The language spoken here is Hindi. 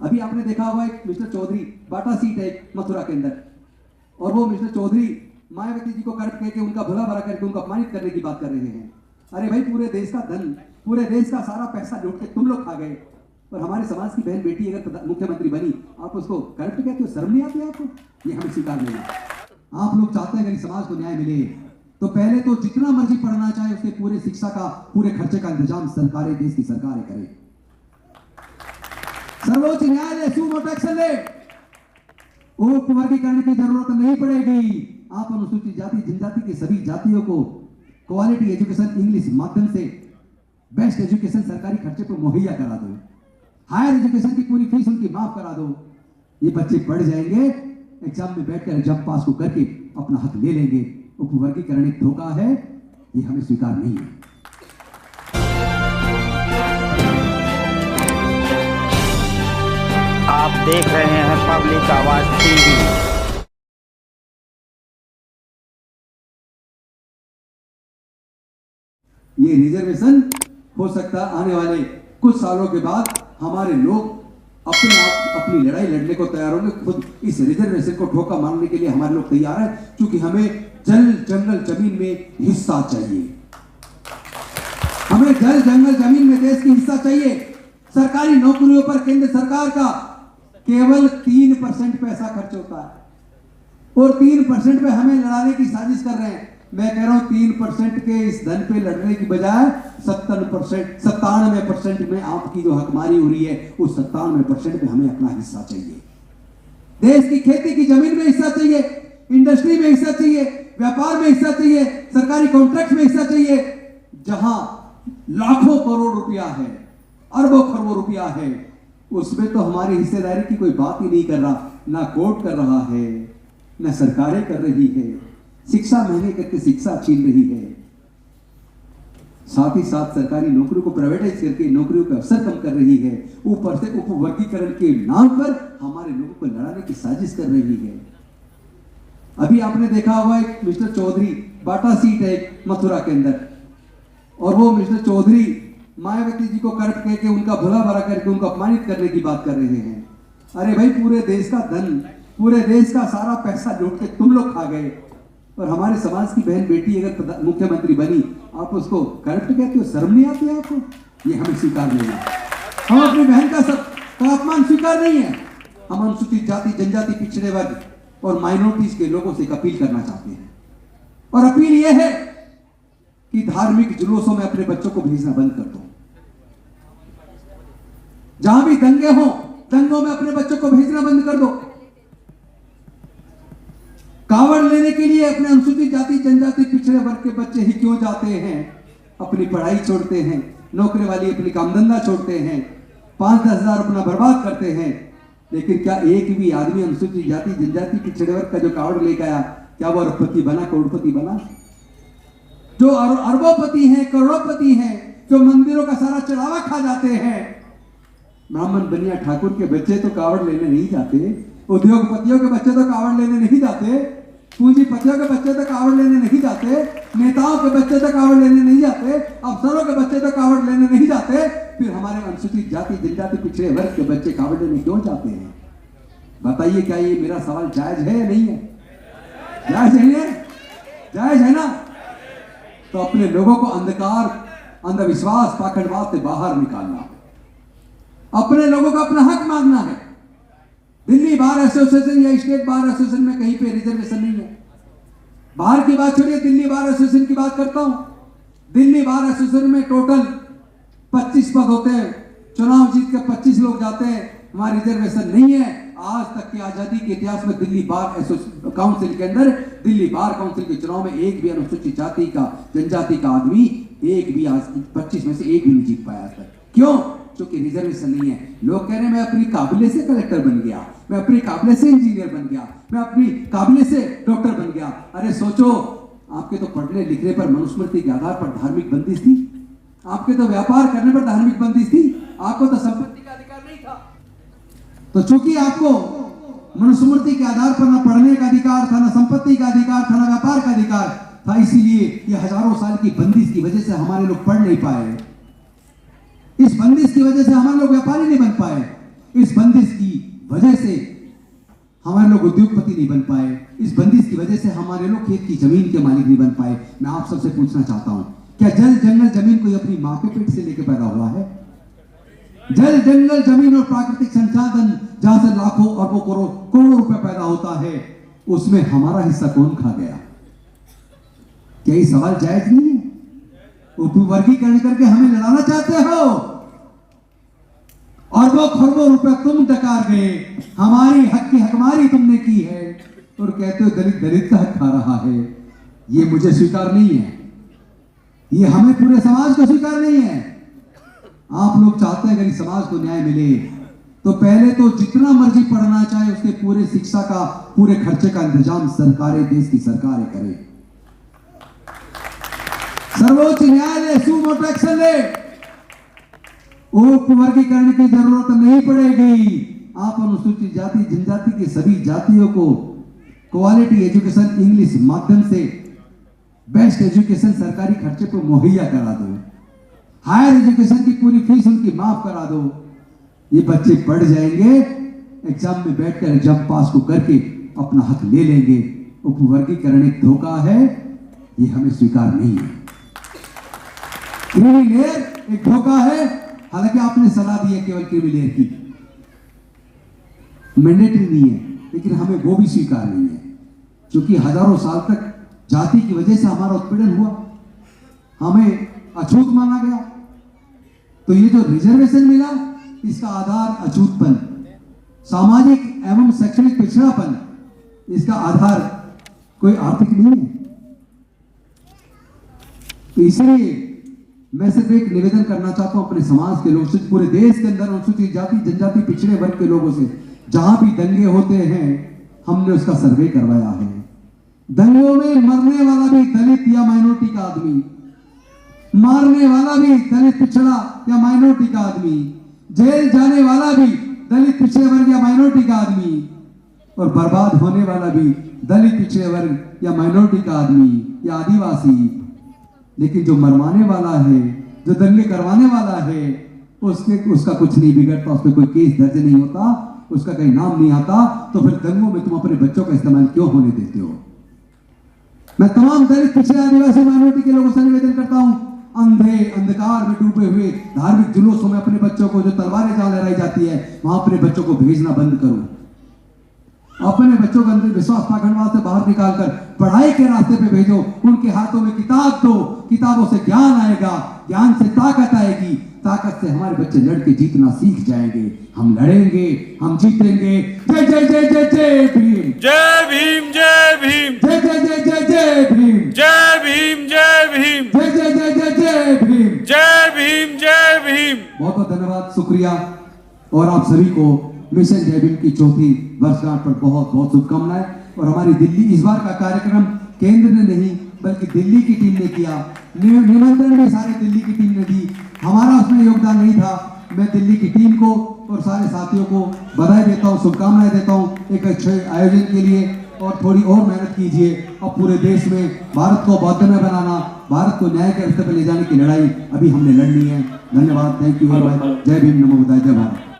अभी आपने देखा होगा एक मिस्टर चौधरी, बाटा सीट है मथुरा के अंदर, और वो मिस्टर चौधरी मायावती जी को करप्ट करके उनका भला भला करके उनको अपमानित करने की बात कर रहे हैं। अरे भाई, पूरे देश का धन, पूरे देश का सारा पैसा लूट के तुम लोग खा गए, और हमारे समाज की बहन बेटी अगर मुख्यमंत्री बनी, आप उसको करप्ट कहते हो? शर्म नहीं आती आपको? ये हमें स्वीकार नहीं है। आप लोग चाहते हैं अगर इस समाज को न्याय मिले तो पहले तो जितना मर्जी पढ़ना चाहे उसके पूरे शिक्षा का, पूरे खर्चे का इंतजाम सरकारें, देश की सरकारें करें। सर्वोच्च न्यायालय सुमोटो एक्शन ले, उपवर्गीकरण की जरूरत नहीं पड़ेगी। आप अनुसूचित जाति जनजाति की सभी जातियों को क्वालिटी एजुकेशन इंग्लिश माध्यम से बेस्ट एजुकेशन सरकारी खर्चे पर मुहैया करा दो। हायर एजुकेशन की पूरी फीस उनकी माफ करा दो। ये बच्चे पढ़ जाएंगे, एग्जाम में बैठकर एग्जाम पास को करके अपना हक ले लेंगे। उपवर्गीकरण एक धोखा है, ये हमें स्वीकार नहीं है। आप देख रहे हैं पब्लिक आवाज टीवी। ये रिजर्वेशन हो सकता है आने वाले कुछ सालों के बाद हमारे लोग अपने आप अपनी लड़ाई लड़ने को तैयार होंगे। खुद इस रिजर्वेशन को ठोका मारने के लिए हमारे लोग तैयार हैं, क्योंकि हमें जल जंगल जमीन में हिस्सा चाहिए। हमें जल जंगल जमीन में देश की हिस्सा चाहिए। सरकारी नौकरियों पर केंद्र सरकार का केवल 3% पैसा खर्च होता है, और 3% पे हमें लड़ाने की साजिश कर रहे हैं। मैं कह रहा हूं 3% के इस धन पे लड़ने की बजाय 97% में आपकी जो हकमारी हो रही है, उस 97% पे हमें अपना हिस्सा चाहिए। देश की खेती की जमीन में हिस्सा चाहिए, इंडस्ट्री में हिस्सा चाहिए, व्यापार में हिस्सा चाहिए, सरकारी कॉन्ट्रैक्ट में हिस्सा चाहिए। जहां लाखों करोड़ रुपया है, अरबों खरबों रुपया है, उसमें तो हमारी हिस्सेदारी की कोई बात ही नहीं कर रहा। ना कोर्ट कर रहा है, ना सरकारें कर रही है, शिक्षा महंगे करके शिक्षा छीन रही है। साथ ही साथ सरकारी नौकरियों को प्राइवेटाइज करके नौकरियों का अवसर कम कर रही है। ऊपर से उपवर्गीकरण के नाम पर हमारे लोगों को लड़ाने की साजिश कर रही है। अभी आपने देखा होगा एक मिस्टर चौधरी, बाटा सीट है मथुरा के अंदर, और वो मिस्टर चौधरी मायावती जी को करप्ट करके उनका भला भला करके उनको अपमानित करने की बात कर रहे हैं। अरे भाई, पूरे देश का धन, पूरे देश का सारा पैसा लूट के तुम लोग खा गए, और हमारे समाज की बहन बेटी अगर मुख्यमंत्री बनी, आप उसको करप्ट कहते हो? शर्म नहीं आती है आपको? ये हमें स्वीकार नहीं है। हम अपनी बहन का अपमान स्वीकार नहीं है। हम अनुसूचित जाति जनजाति पिछड़े वर्ग और माइनॉरिटीज के लोगों से एक अपील करना चाहते हैं, और अपील यह है कि धार्मिक जुलूसों में अपने बच्चों को भेजना बंद कर दो। जहां भी दंगे हो, दंगों में अपने बच्चों को भेजना बंद कर दो। कावड़ लेने के लिए अपने अनुसूचित जाति जनजाति पिछड़े वर्ग के बच्चे ही क्यों जाते हैं? अपनी पढ़ाई छोड़ते हैं, नौकरी वाली अपनी काम धंधा छोड़ते हैं, 5-10 हजार अपना बर्बाद करते हैं। लेकिन क्या एक भी आदमी अनुसूचित जाति जनजाति पिछड़े वर्ग का जो कावड़ लेकर आया, क्या वो अरबपति बना, करोड़पति बना? जो अरबोपति हैं, करोड़पति हैं, जो मंदिरों का सारा चढ़ावा खा जाते हैं, ब्राह्मण बनिया ठाकुर के बच्चे तो कावड़ लेने नहीं जाते, उद्योगपतियों के बच्चे तो कावड़ लेने नहीं जाते, पूंजीपतियों के बच्चे तो कावड़ लेने नहीं जाते, नेताओं के बच्चे तो कावड़ लेने नहीं जाते, अफसरों के बच्चे तो कावड़ लेने नहीं जाते। फिर हमारे अनुसूचित जाति जनजाति पिछड़े वर्ग के बच्चे कावड़ लेने क्यों जाते हैं? बताइए, क्या ये मेरा सवाल जायज है या नहीं है? जायज है, जायज है ना? तो अपने लोगों को अंधकार, अंधविश्वास, पाखंडवाद से बाहर निकालना, अपने लोगों का अपना हक मांगना है। दिल्ली बार एसोसिएशन या स्टेट बार एसोसिएशन में कहीं पे रिजर्वेशन नहीं है। बाहर की बात छोड़िए, दिल्ली बार एसोसिएशन की बात करता हूं। दिल्ली बार एसोसिएशन में टोटल 25 पद होते हैं, चुनाव जीत कर 25 लोग जाते हैं। वहां रिजर्वेशन नहीं है। आज तक की आजादी के इतिहास में दिल्ली बार काउंसिल के अंदर, दिल्ली बार काउंसिल के चुनाव में एक भी अनुसूचित जाति का जनजाति का आदमी एक भी, आज 25 में से एक भी नहीं जीत पाया आज तक। क्यों? क्योंकि रिजर्वेशन नहीं है। लोग कह रहे हैं मैं अपनी काबिले से कलेक्टर बन गया, मैं अपनी काबिले से इंजीनियर बन गया, मैं अपनी काबिले से डॉक्टर बन गया। अरे सोचो, आपके तो पढ़ने लिखने पर मनुस्मृति के आधार पर धार्मिक बंदिश थी, आपके तो व्यापार करने पर धार्मिक बंदिश थी, आपको तो संपत्ति का अधिकार नहीं था। तो चूंकि आपको मनुस्मृति के आधार पर न पढ़ने का अधिकार था, न संपत्ति का अधिकार था, न व्यापार का अधिकार था, इसीलिए ये हजारों साल की बंदिश की वजह से हमारे लोग पढ़ नहीं पाए। इस बंदिश की वजह से हमारे लोग व्यापारी नहीं बन पाए। इस बंदिश की वजह से हमारे लोग उद्योगपति नहीं बन पाए, इस बंदिश की वजह से हमारे लोग खेत की जमीन के मालिक नहीं बन पाए। मैं आप सबसे पूछना चाहता हूं, क्या जल जंगल जमीन कोई अपनी मां के पेट से लेकर पैदा हुआ है? जल जंगल जमीन और प्राकृतिक संसाधन जहां से लाखों अरबों करोड़ों रुपए पैदा होता है, उसमें हमारा हिस्सा कौन खा गया? क्या ये सवाल जायज नहीं है? उपवर्गीकरण करके हमें लड़ाना चाहते हो? अरबों खरबों रुपए तुम डकार गए, हमारी हक की हकमारी तुमने की है और कहते हो दलित दलित का हक खा रहा है। ये मुझे स्वीकार नहीं है, ये हमें पूरे समाज को स्वीकार नहीं है। आप लोग चाहते हैं अगर इस समाज को न्याय मिले तो पहले तो जितना मर्जी पढ़ना चाहे उसके पूरे शिक्षा का पूरे खर्चे का इंतजाम सरकारें, देश की सरकारें करें। सर्वोच्च न्यायालय सुमोटो एक्शन ले, उपवर्गीकरण की जरूरत नहीं पड़ेगी। आप अनुसूचित जाति जनजाति की सभी जातियों को क्वालिटी एजुकेशन इंग्लिश माध्यम से बेस्ट एजुकेशन सरकारी खर्चे पर मुहैया करा दो। हायर एजुकेशन की पूरी फीस उनकी माफ करा दो। ये बच्चे पढ़ जाएंगे, एग्जाम में बैठकर एग्जाम पास को करके अपना हक ले लेंगे। उपवर्गीकरण एक धोखा है, ये हमें स्वीकार नहीं है। क्रीमी लेयर एक धोखा है, हालांकि आपने सलाह दी है केवल क्रीमी लेयर की, मैंडेटरी नहीं है, लेकिन हमें वो भी स्वीकार नहीं है क्योंकि हजारों साल तक जाति की वजह से हमारा उत्पीड़न हुआ, हमें अछूत माना गया। तो ये जो रिजर्वेशन मिला, इसका आधार अछूतपन, सामाजिक एवं शैक्षणिक पिछड़ापन, इसका आधार कोई आर्थिक नहीं है। तो इसलिए मैं सिर्फ एक निवेदन करना चाहता हूं अपने समाज के लोग से, पूरे देश के अंदर अनुसूचित जाति जनजाति पिछड़े वर्ग के लोगों से, जहां भी दंगे होते हैं हमने उसका सर्वे करवाया है। दंगों में मरने वाला भी दलित या माइनॉरिटी का आदमी, मारने वाला भी दलित पिछड़ा या माइनॉरिटी का आदमी, जेल जाने वाला भी दलित पिछड़े वर्ग या माइनॉरिटी का आदमी, और बर्बाद होने वाला भी दलित पिछड़े वर्ग या माइनॉरिटी का आदमी या आदिवासी। लेकिन जो मरवाने वाला है, जो दंगे करवाने वाला है, उसका कुछ नहीं बिगड़ता, उस पर कोई केस दर्ज नहीं होता, उसका कहीं नाम नहीं आता। तो फिर दंगों में तुम अपने बच्चों का इस्तेमाल क्यों होने देते हो? मैं तमाम दलित पिछड़े आदिवासी माइनॉरिटी के लोगों से निवेदन करता हूं, अंधे अंधकार में डूबे हुए धार्मिक जुलूसों में अपने बच्चों को, जो तलवारें जहां लहराई जाती है वहां अपने बच्चों को भेजना बंद करो। अपने बच्चों को अंधविश्वास पाखंडवाद से बाहर निकालकर पढ़ाई के रास्ते पे भेजो। उनके हाथों में किताब दो, किताबों से ज्ञान आएगा, ज्ञान से ताकत आएगी, ताकत से हमारे बच्चे लड़के जीतना सीख जाएंगे। हम लड़ेंगे, हम जीतेंगे। जय जय जय जय जय भीम, जय भीम, जय भीम, जय जय जय जय जय भीम, जय भीम, जय भीम, जय जय जय जय जय भीम, जय भीम, जय भीम। बहुत बहुत धन्यवाद, शुक्रिया। और आप सभी को मिशन जय भीम की चौथी वर्षगांठ पर बहुत बहुत शुभकामनाएं। और हमारी दिल्ली इस बार का कार्यक्रम केंद्र ने नहीं बल्कि दिल्ली की टीम ने किया। निमंत्रण भी सारे दिल्ली की टीम ने दी, हमारा उसमें योगदान नहीं था। मैं दिल्ली की टीम को और सारे साथियों को बधाई देता हूँ, शुभकामनाएं देता हूँ एक अच्छे आयोजन के लिए। और थोड़ी और मेहनत कीजिए। अब पूरे देश में भारत को बौद्धमय बनाना, भारत को न्याय के रास्ते पर ले जाने की लड़ाई अभी हमने लड़नी है। धन्यवाद, थैंक यू, जय भीम, नमो बुद्धाय, जय भारत।